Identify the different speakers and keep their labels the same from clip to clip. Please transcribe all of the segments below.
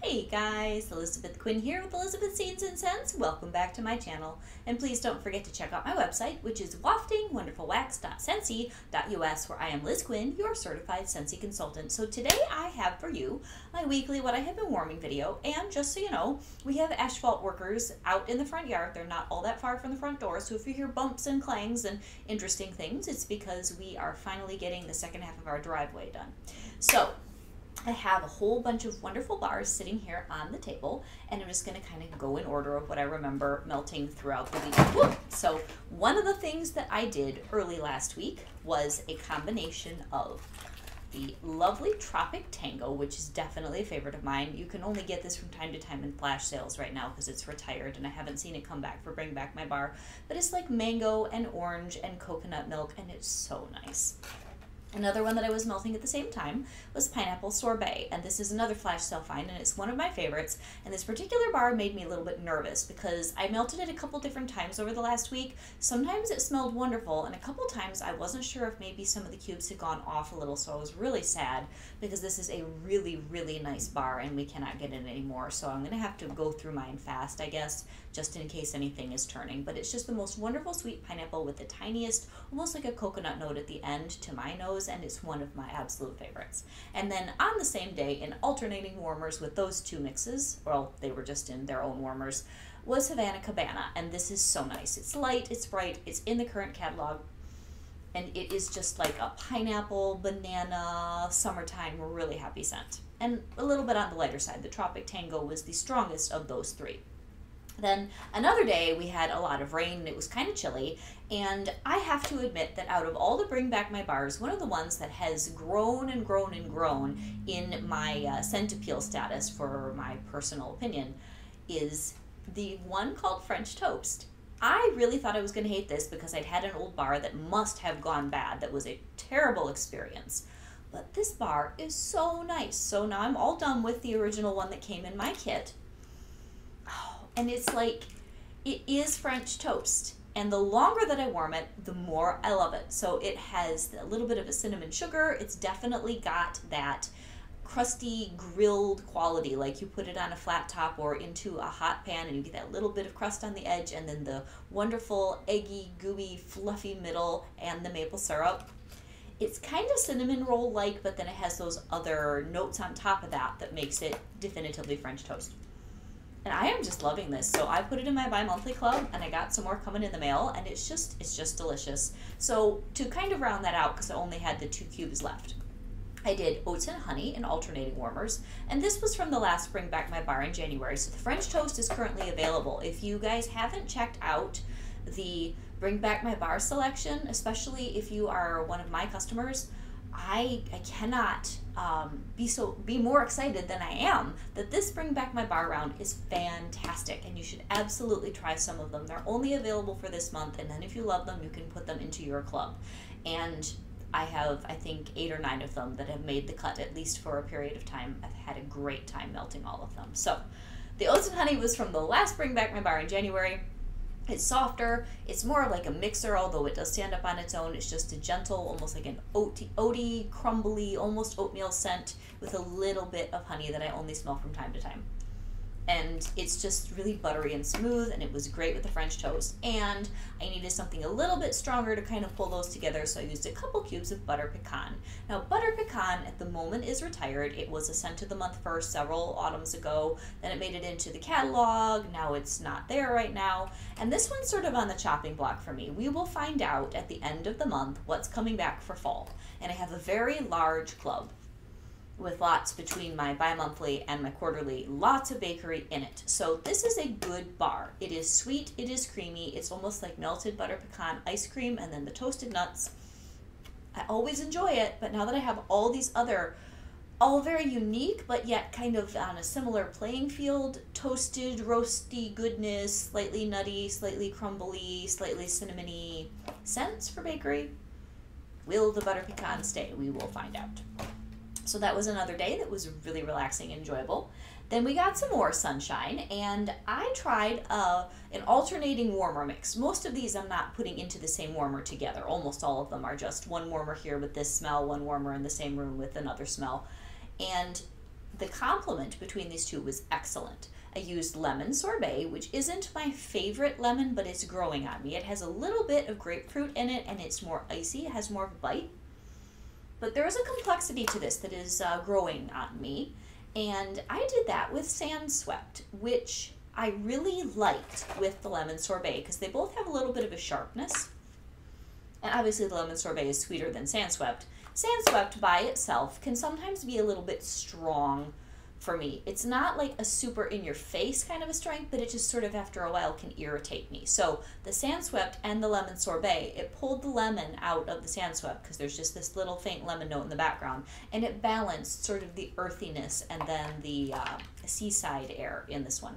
Speaker 1: Hey guys, Elizabeth Quinn here with Elizabeth Seeds and Scents. Welcome back to my channel. And please don't forget to check out my website, which is waftingwonderfulwax.scentsy.us, where I am Liz Quinn, your certified Scentsy consultant. So today I have for you my weekly What I Have Been Warming video. And just so you know, we have asphalt workers out in the front yard. They're not all that far from the front door. So if you hear bumps and clangs and interesting things, it's because we are finally getting the second half of our driveway done. So I have a whole bunch of wonderful bars sitting here on the table, and I'm just going to kind of go in order of what I remember melting throughout the week. Whoop. So one of the things that I did early last week was a combination of the lovely Tropic Tango, which is definitely a favorite of mine. You can only get this from time to time in flash sales right now because it's retired and I haven't seen it come back for Bring Back My Bar. But it's like mango and orange and coconut milk, and it's so nice. Another one that I was melting at the same time was Pineapple Sorbet, and this is another flash sale find, and it's one of my favorites. And this particular bar made me a little bit nervous because I melted it a couple different times over the last week. Sometimes it smelled wonderful, and a couple times I wasn't sure if maybe some of the cubes had gone off a little, so I was really sad because this is a really, really nice bar and we cannot get it anymore. So I'm going to have to go through mine fast, I guess, just in case anything is turning. But it's just the most wonderful sweet pineapple with the tiniest, almost like a coconut note at the end to my nose, and it's one of my absolute favorites. And then on the same day, in alternating warmers with those two mixes, well, they were just in their own warmers, was Havana Cabana, and this is so nice. It's light, it's bright, it's in the current catalog, and it is just like a pineapple, banana, summertime, really happy scent. And a little bit on the lighter side. The Tropic Tango was the strongest of those three. Then another day we had a lot of rain and it was kind of chilly, and I have to admit that out of all the Bring Back My bars, one of the ones that has grown and grown and grown in my scent appeal status, for my personal opinion, is the one called French Toast. I really thought I was going to hate this because I'd had an old bar that must have gone bad, that was a terrible experience. But this bar is so nice. So now I'm all done with the original one that came in my kit. And it's like, it is French toast. And the longer that I warm it, the more I love it. So it has a little bit of a cinnamon sugar. It's definitely got that crusty grilled quality, like you put it on a flat top or into a hot pan and you get that little bit of crust on the edge, and then the wonderful eggy, gooey, fluffy middle and the maple syrup. It's kind of cinnamon roll-like, but then it has those other notes on top of that that makes it definitively French toast. And I am just loving this. So I put it in my bi-monthly club, and I got some more coming in the mail, and it's just delicious. So to kind of round that out, because I only had the 2 cubes left, I did Oats and Honey in alternating warmers, and this was from the last Bring Back My bar in January. So the French Toast is currently available. If you guys haven't checked out the Bring Back My bar selection, especially if you are one of my customers, I cannot be more excited than I am that this Bring Back My bar round is fantastic, and you should absolutely try some of them. They're only available for this month, and then if you love them, you can put them into your club. And I have, I think, 8 or 9 of them that have made the cut, at least for a period of time. I've had a great time melting all of them. So the Oats and Honey was from the last Bring Back My bar in January. It's softer, it's more like a mixer, although it does stand up on its own. It's just a gentle, almost like an oaty, crumbly, almost oatmeal scent with a little bit of honey that I only smell from time to time. And it's just really buttery and smooth, and it was great with the French toast. And I needed something a little bit stronger to kind of pull those together, so I used a couple cubes of Butter Pecan. Now, Butter Pecan at the moment is retired. It was a scent of the month first several autumns ago. Then it made it into the catalog. Now it's not there right now. And this one's sort of on the chopping block for me. We will find out at the end of the month what's coming back for fall. And I have a very large club with lots between my bi-monthly and my quarterly, lots of bakery in it. So this is a good bar. It is sweet, it is creamy, it's almost like melted butter pecan ice cream and then the toasted nuts. I always enjoy it, but now that I have all these other, all very unique, but yet kind of on a similar playing field, toasted, roasty goodness, slightly nutty, slightly crumbly, slightly cinnamony scents for bakery, will the butter pecan stay? We will find out. So that was another day that was really relaxing and enjoyable. Then we got some more sunshine, and I tried an alternating warmer mix. Most of these I'm not putting into the same warmer together. Almost all of them are just one warmer here with this smell, one warmer in the same room with another smell. And the complement between these two was excellent. I used lemon sorbet, which isn't my favorite lemon, but it's growing on me. It has a little bit of grapefruit in it, and it's more icy. It has more of a bite. But there is a complexity to this that is growing on me. And I did that with Sand Swept, which I really liked with the lemon sorbet because they both have a little bit of a sharpness. And obviously the lemon sorbet is sweeter than Sand Swept. Sand Swept by itself can sometimes be a little bit strong for me. It's not like a super in-your-face kind of a strength, but it just sort of after a while can irritate me. So the Sand Swept and the lemon sorbet, it pulled the lemon out of the Sand Swept because there's just this little faint lemon note in the background, and it balanced sort of the earthiness and then the seaside air in this one.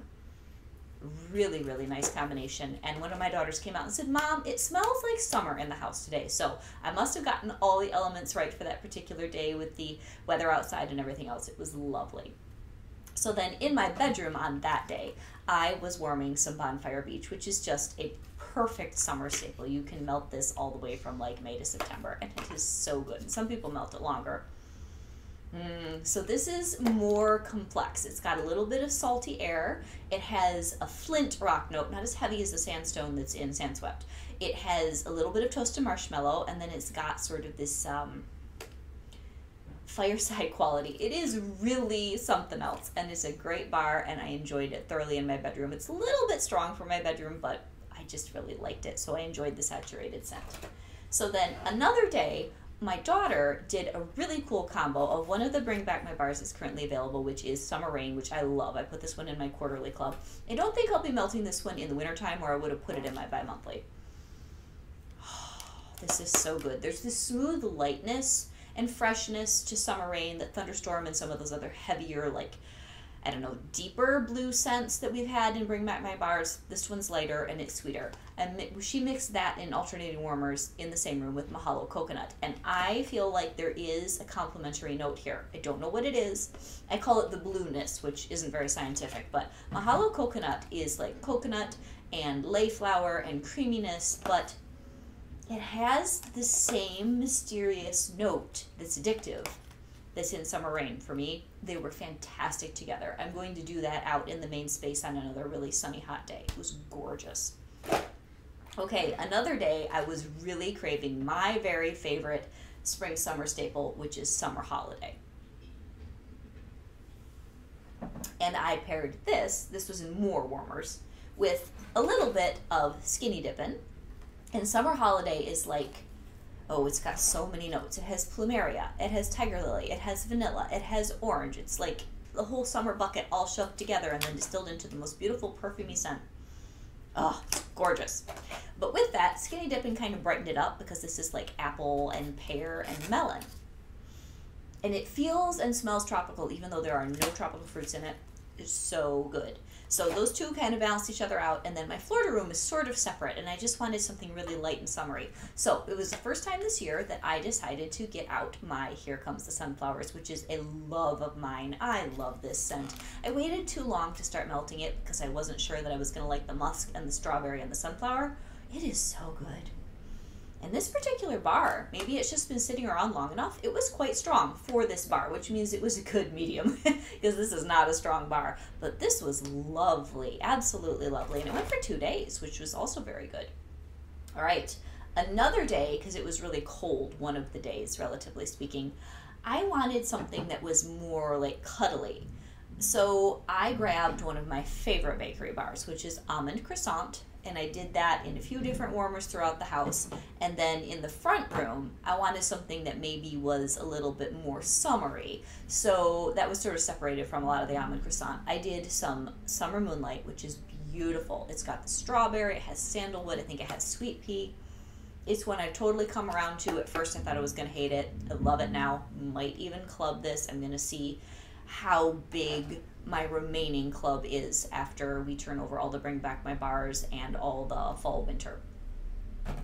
Speaker 1: Really, really nice combination. And one of my daughters came out and said, "Mom, it smells like summer in the house today." So I must have gotten all the elements right for that particular day with the weather outside and everything else. It was lovely. So then in my bedroom on that day, I was warming some Bonfire Beach, which is just a perfect summer staple. You can melt this all the way from like May to September, and it is so good. Some people melt it longer. So this is more complex. It's got a little bit of salty air. It has a flint rock note, not as heavy as the sandstone that's in Sand Swept. It has a little bit of toasted marshmallow, and then it's got sort of this fireside quality. It is really something else, and it's a great bar, and I enjoyed it thoroughly in my bedroom. It's a little bit strong for my bedroom, but I just really liked it, so I enjoyed the saturated scent. So then another day, my daughter did a really cool combo of one of the Bring Back My Bars that's currently available, which is Summer Rain, which I love. I put this one in my quarterly club. I don't think I'll be melting this one in the wintertime, or I would have put it in my bi-monthly. This is so good. There's this smooth lightness and freshness to Summer Rain that Thunderstorm and some of those other heavier, like, I don't know, deeper blue scents that we've had in Bring Back My Bars. This one's lighter and it's sweeter. And she mixed that in alternating warmers in the same room with Mahalo Coconut. And I feel like there is a complementary note here. I don't know what it is. I call it the blueness, which isn't very scientific, but Mahalo Coconut is like coconut and lei flower and creaminess, but it has the same mysterious note that's addictive that's in Summer Rain. For me, they were fantastic together. I'm going to do that out in the main space on another really sunny, hot day. It was gorgeous. Okay, another day I was really craving my very favorite spring-summer staple, which is Summer Holiday. And I paired this was in more warmers, with a little bit of Skinny Dippin'. And Summer Holiday is like, oh, it's got so many notes. It has plumeria, it has tiger lily, it has vanilla, it has orange. It's like the whole summer bucket all shoved together and then distilled into the most beautiful perfumey scent. Oh, gorgeous. But with that, Skinny Dippin' kind of brightened it up because this is like apple and pear and melon. And it feels and smells tropical even though there are no tropical fruits in it. It's so good. So those two kind of balanced each other out, and then my Florida room is sort of separate, and I just wanted something really light and summery. So it was the first time this year that I decided to get out my Here Comes the Sunflowers, which is a love of mine. I love this scent. I waited too long to start melting it because I wasn't sure that I was going to like the musk and the strawberry and the sunflower. It is so good. And this particular bar, maybe it's just been sitting around long enough, it was quite strong for this bar, which means it was a good medium, because this is not a strong bar. But this was lovely, absolutely lovely, and it went for 2 days, which was also very good. All right, another day, because it was really cold one of the days, relatively speaking, I wanted something that was more like cuddly. So I grabbed one of my favorite bakery bars, which is Almond Croissant, and I did that in a few different warmers throughout the house. And then in the front room, I wanted something that maybe was a little bit more summery. So that was sort of separated from a lot of the Almond Croissant. I did some Summer Moonlight, which is beautiful. It's got the strawberry, it has sandalwood, I think it has sweet pea. It's one I've totally come around to. At first I thought I was going to hate it. I love it now. Might even club this. I'm going to see how big my remaining club is after we turn over all the Bring Back My Bars and all the fall winter.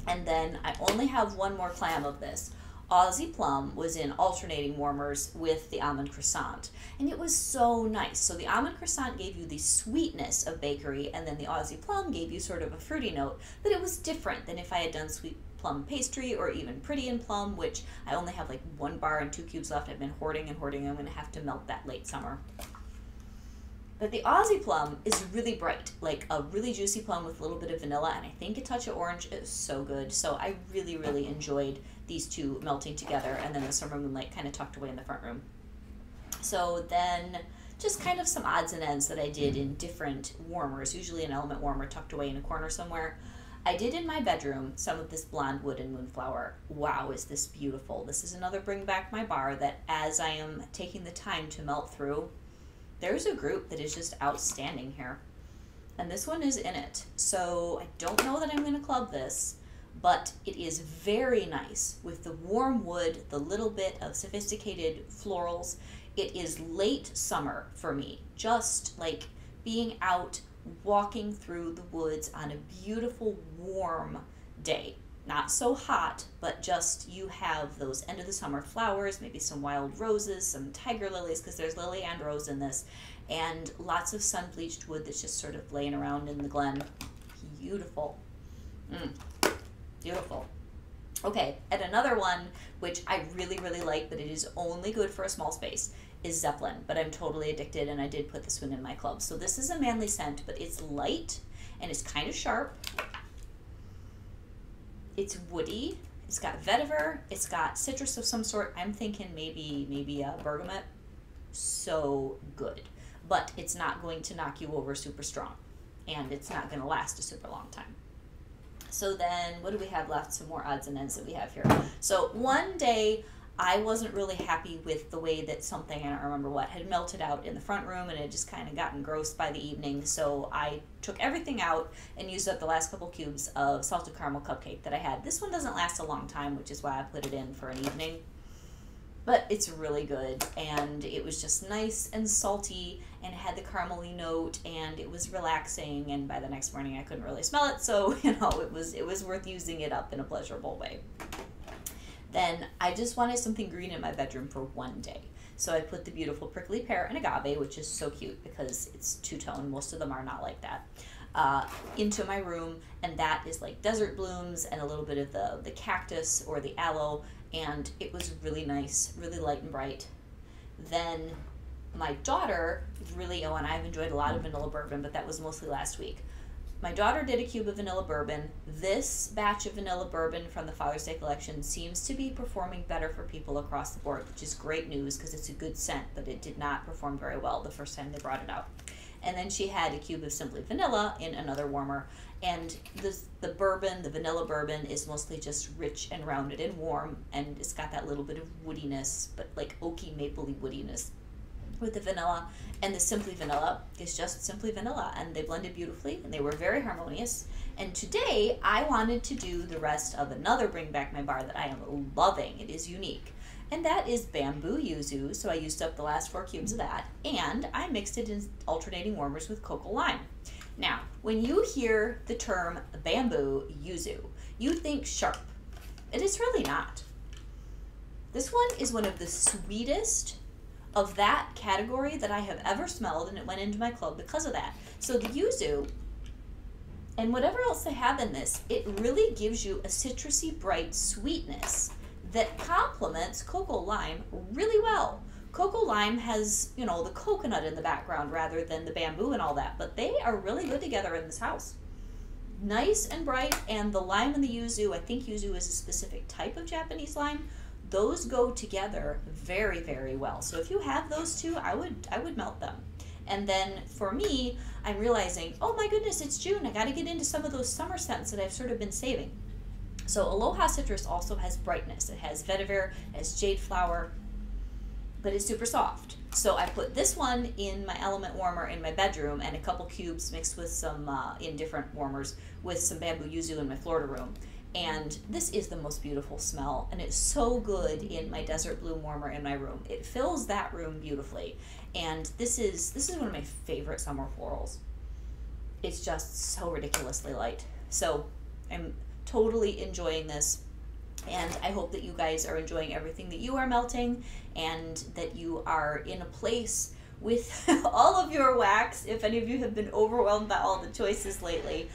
Speaker 1: And then I only have one more clam of this. Aussie Plum was in alternating warmers with the Almond Croissant, and it was so nice. So the Almond Croissant gave you the sweetness of bakery, and then the Aussie Plum gave you sort of a fruity note, but it was different than if I had done sweet plum pastry or even Pretty in Plum, which I only have like 1 bar and 2 cubes left. I've been hoarding and hoarding. I'm going to have to melt that late summer. But the Aussie plum is really bright, like a really juicy plum with a little bit of vanilla and I think a touch of orange. It's so good. So I really, really enjoyed these two melting together, and then the Summer Moonlight kind of tucked away in the front room. So then just kind of some odds and ends that I did in different warmers, usually an element warmer tucked away in a corner somewhere. I did in my bedroom some of this Blonde Wood and Moonflower. Wow, is this beautiful. This is another Bring Back My Bar that as I am taking the time to melt through, there's a group that is just outstanding here. And this one is in it. So I don't know that I'm going to club this, but it is very nice with the warm wood, the little bit of sophisticated florals. It is late summer for me, just like being out walking through the woods on a beautiful warm day. Not so hot, but just you have those end of the summer flowers, maybe some wild roses, some tiger lilies, because there's lily and rose in this, and lots of sun-bleached wood that's just sort of laying around in the glen. Beautiful. Beautiful. Okay, and another one, which I really, really like, but it is only good for a small space, is Zeppelin, but I'm totally addicted, and I did put this one in my club. So this is a manly scent, but it's light, and it's kind of sharp. It's woody, it's got vetiver, it's got citrus of some sort. I'm thinking maybe bergamot. So good. But it's not going to knock you over super strong, and it's not going to last a super long time. So then, what do we have left? Some more odds and ends that we have here. So one day, I wasn't really happy with the way that something, I don't remember what, had melted out in the front room, and it had just kind of gotten gross by the evening. So I took everything out and used up the last couple cubes of salted caramel cupcake that I had. This one doesn't last a long time, which is why I put it in for an evening. But it's really good, and it was just nice and salty, and it had the caramely note, and it was relaxing, and by the next morning I couldn't really smell it, so it was worth using it up in a pleasurable way. Then I just wanted something green in my bedroom for one day. So I put the beautiful prickly pear and agave, which is so cute because it's two-tone. Most of them are not like that. Into my room, and that is like desert blooms and a little bit of the cactus or the aloe, and it was really nice, really light and bright. Then my daughter really, and I've enjoyed a lot of vanilla bourbon, but that was mostly last week. My daughter did a cube of vanilla bourbon. This batch of vanilla bourbon from the Father's Day collection seems to be performing better for people across the board, which is great news because it's a good scent, but it did not perform very well the first time they brought it out. And then she had a cube of Simply Vanilla in another warmer. And the bourbon, the vanilla bourbon, is mostly just rich and rounded and warm, and it's got that little bit of woodiness, but like oaky, mapley woodiness with the vanilla. And the Simply Vanilla is just Simply Vanilla, and they blended beautifully, and they were very harmonious. And today, I wanted to do the rest of another Bring Back My Bar that I am loving. It is unique. And that is bamboo yuzu, so I used up the last 4 cubes of that, and I mixed it in alternating warmers with cocoa lime. Now, when you hear the term bamboo yuzu, you think sharp. It is really not. This one is one of the sweetest of that category that I have ever smelled, and it went into my club because of that. So the yuzu, and whatever else they have in this, it really gives you a citrusy, bright sweetness that complements cocoa lime really well. Cocoa lime has, the coconut in the background rather than the bamboo and all that, but they are really good together in this house. Nice and bright, and the lime and the yuzu, I think yuzu is a specific type of Japanese lime, those go together very, very well. So if you have those two, I would melt them. And then for me, I'm realizing, oh my goodness, it's June. I got to get into some of those summer scents that I've sort of been saving. So Aloha Citrus also has brightness. It has vetiver, it has jade flower, but it's super soft. So I put this one in my element warmer in my bedroom, and a couple cubes mixed with some, in different warmers, with some bamboo yuzu in my Florida room. And this is the most beautiful smell, and it's so good in my desert bloom warmer in my room. It fills that room beautifully, and this is one of my favorite summer florals. It's just so ridiculously light. So I'm totally enjoying this, and I hope that you guys are enjoying everything that you are melting, and that you are in a place with all of your wax, if any of you have been overwhelmed by all the choices lately,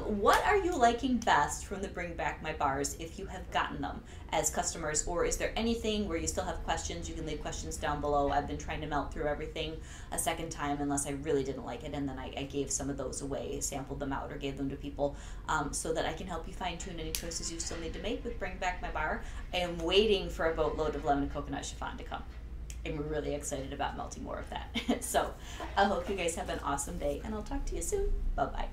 Speaker 1: what are you liking best from the Bring Back My Bars if you have gotten them as customers? Or is there anything where you still have questions? You can leave questions down below. I've been trying to melt through everything a second time unless I really didn't like it, and then I gave some of those away, sampled them out, or gave them to people so that I can help you fine tune any choices you still need to make with Bring Back My Bar. I am waiting for a boatload of lemon and coconut chiffon to come. And we're really excited about melting more of that. So I hope you guys have an awesome day, and I'll talk to you soon. Bye-bye.